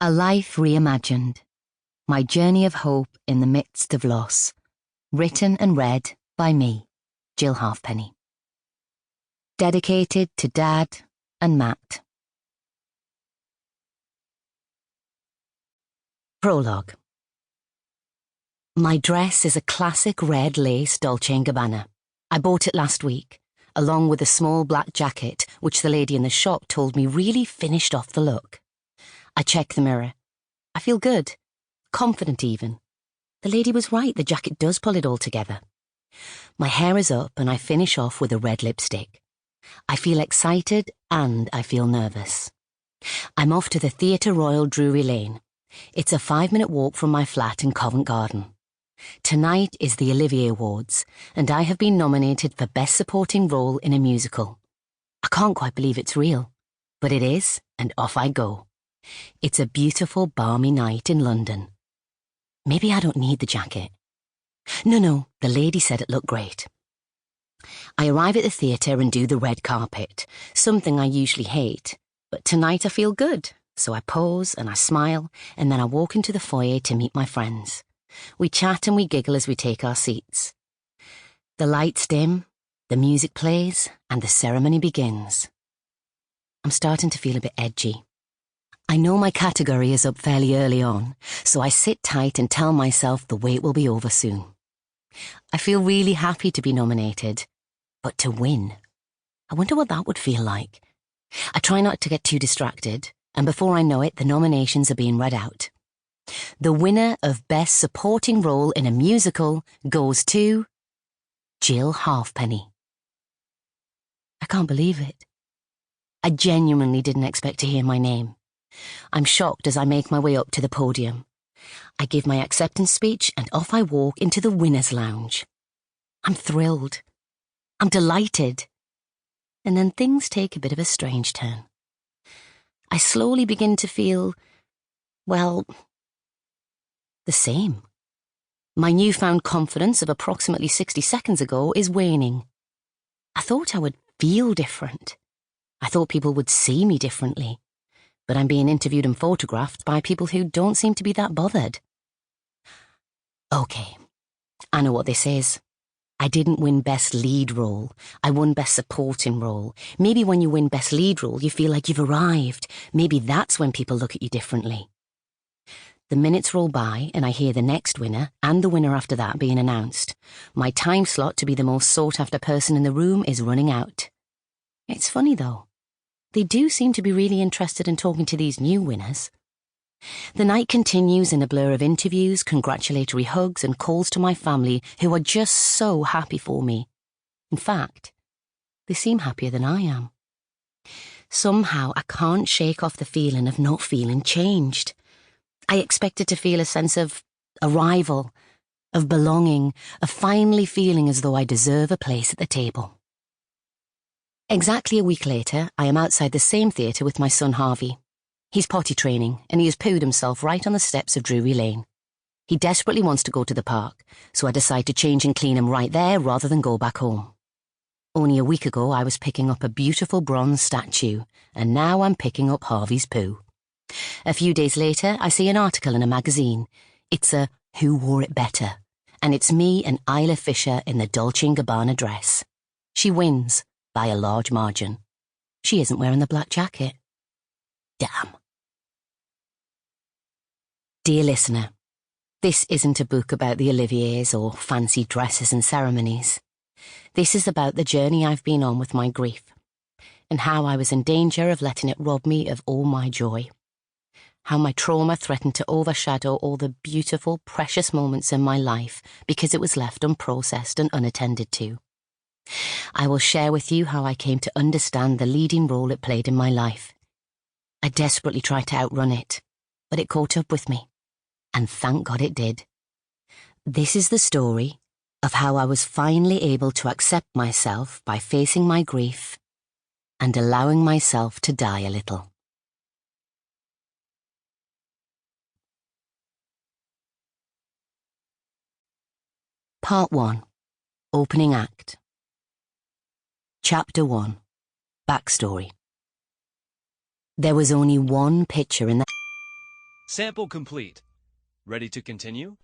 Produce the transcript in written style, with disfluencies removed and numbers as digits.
A Life Reimagined. My Journey of Hope in the Midst of Loss. Written and read by me, Jill Halfpenny. Dedicated to Dad and Matt. Prologue. My dress is a classic red lace Dolce & Gabbana. I bought it last week, along with a small black jacket which the lady in the shop told me really finished off the look. I check the mirror. I feel good, confident even. The lady was right, the jacket does pull it all together. My hair is up and I finish off with a red lipstick. I feel excited and I feel nervous. I'm off to the Theatre Royal Drury Lane. It's a 5-minute walk from my flat in Covent Garden. Tonight is the Olivier Awards, and I have been nominated for Best Supporting Role in a Musical. I can't quite believe it's real, but it is, and off I go. It's a beautiful, balmy night in London. Maybe I don't need the jacket. No, the lady said it looked great. I arrive at the theatre and do the red carpet, something I usually hate, but tonight I feel good, so I pose and I smile, and then I walk into the foyer to meet my friends. We chat and we giggle as we take our seats. The lights dim, the music plays, and the ceremony begins. I'm starting to feel a bit edgy. I know my category is up fairly early on, so I sit tight and tell myself the wait will be over soon. I feel really happy to be nominated, but to win, I wonder what that would feel like. I try not to get too distracted, and before I know it, the nominations are being read out. The winner of Best Supporting Role in a Musical goes to Jill Halfpenny. I can't believe it. I genuinely didn't expect to hear my name. I'm shocked as I make my way up to the podium. I give my acceptance speech and off I walk into the winner's lounge. I'm thrilled. I'm delighted. And then things take a bit of a strange turn. I slowly begin to feel, well, the same. My newfound confidence of approximately 60 seconds ago is waning. I thought I would feel different. I thought people would see me differently. But I'm being interviewed and photographed by people who don't seem to be that bothered. Okay, I know what this is. I didn't win Best Lead Role. I won Best Supporting Role. Maybe when you win Best Lead Role, you feel like you've arrived. Maybe that's when people look at you differently. The minutes roll by and I hear the next winner and the winner after that being announced. My time slot to be the most sought-after person in the room is running out. It's funny though. They do seem to be really interested in talking to these new winners. The night continues in a blur of interviews, congratulatory hugs, and calls to my family who are just so happy for me. In fact, they seem happier than I am. Somehow I can't shake off the feeling of not feeling changed. I expected to feel a sense of arrival, of belonging, of finally feeling as though I deserve a place at the table. Exactly a week later, I am outside the same theatre with my son Harvey. He's potty training, and he has pooed himself right on the steps of Drury Lane. He desperately wants to go to the park, so I decide to change and clean him right there rather than go back home. Only a week ago, I was picking up a beautiful bronze statue, and now I'm picking up Harvey's poo. A few days later, I see an article in a magazine. It's a Who Wore It Better, and it's me and Isla Fisher in the Dolce & Gabbana dress. She wins. By a large margin. She isn't wearing the black jacket. Damn. Dear listener, this isn't a book about the Oliviers or fancy dresses and ceremonies. This is about the journey I've been on with my grief, and how I was in danger of letting it rob me of all my joy. How my trauma threatened to overshadow all the beautiful, precious moments in my life because it was left unprocessed and unattended to. I will share with you how I came to understand the leading role it played in my life. I desperately tried to outrun it, but it caught up with me, and thank God it did. This is the story of how I was finally able to accept myself by facing my grief and allowing myself to die a little. Part 1. Opening Act. Chapter 1. Backstory. There was only one picture in the... Sample complete. Ready to continue?